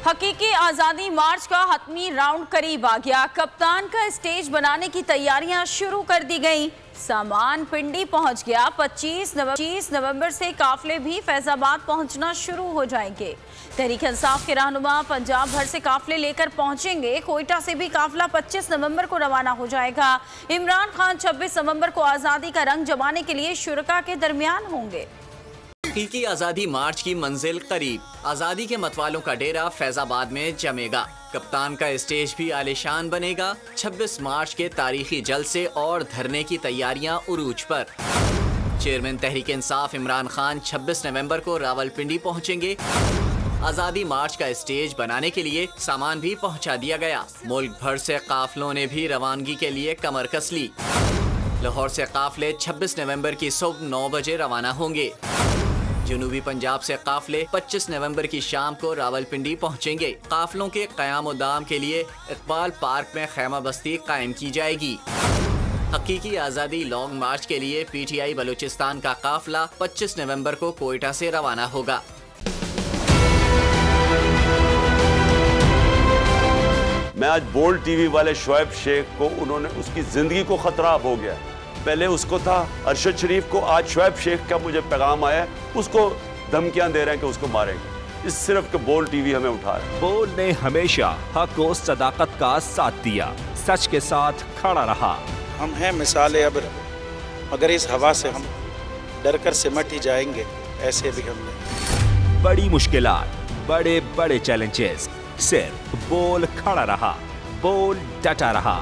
हकीकी आज़ादी मार्च का हतमी राउंड करीब आ गया। कप्तान का स्टेज बनाने की तैयारियां शुरू कर दी गई। सामान पिंडी पहुंच गया। 25 नवंबर से काफले भी फैजाबाद पहुंचना शुरू हो जाएंगे। तहरीक इंसाफ के रहनुमा पंजाब भर से काफले लेकर पहुंचेंगे। कोयटा से भी काफला 25 नवंबर को रवाना हो जाएगा। इमरान खान 26 नवंबर को आज़ादी का रंग जमाने के लिए शुरका के दरमियान होंगे। हकीकी आज़ादी मार्च की मंजिल करीब। आज़ादी के मतवालों का डेरा फैजाबाद में जमेगा। कप्तान का स्टेज भी आलीशान बनेगा। 26 मार्च के तारीखी जलसे और धरने की तैयारियां उरूज पर। चेयरमैन तहरीक इंसाफ इमरान खान 26 नवंबर को रावलपिंडी पहुंचेंगे। आज़ादी मार्च का स्टेज बनाने के लिए सामान भी पहुंचा दिया गया। मुल्क भर से काफलों ने भी रवानगी के लिए कमर कस ली। लाहौर से काफले 26 नवंबर की सुबह 9 बजे रवाना होंगे। जनूबी पंजाब से काफले 25 नवंबर की शाम को रावलपिंडी पहुंचेंगे। काफलों के क़याम दाम के लिए इकबाल पार्क में खैमा बस्ती कायम की जाएगी। हकीकी आज़ादी लॉन्ग मार्च के लिए PTI बलूचिस्तान का काफला 25 नवंबर को कोयटा से रवाना होगा। मैं आज बोल्ड टीवी वाले शोएब शेख को, उन्होंने उसकी जिंदगी को खतरा हो गया। पहले उसको था अरशद शरीफ को, आज शोएब शेख का मुझे पैगाम आया है, उसको धमकियां दे रहे हैं कि उसको मारेंगे। इस सिर्फ के बोल्ड टीवी हमें उठा रहा है। बोल्ड ने हमेशा हक और सदाकत का साथ दिया, सच के साथ खड़ा रहा। हम हैं मिसाल अब्र, मगर इस हवा से हम डर कर सिमट ही जाएंगे। ऐसे भी हमने बड़ी मुश्किलात, बड़े बड़े चैलेंजेस, सिर्फ बोल खड़ा रहा, बोल डटा रहा।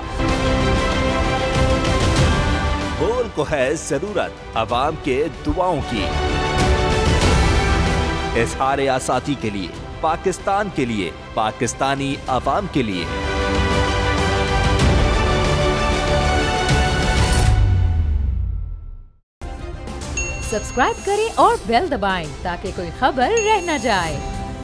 बोल को है जरूरत अवाम के दुआओं की। इजहार आज़ादी के लिए, पाकिस्तान के लिए, पाकिस्तानी अवाम के लिए। सब्सक्राइब करें और बेल दबाएं ताकि कोई खबर रह न जाए।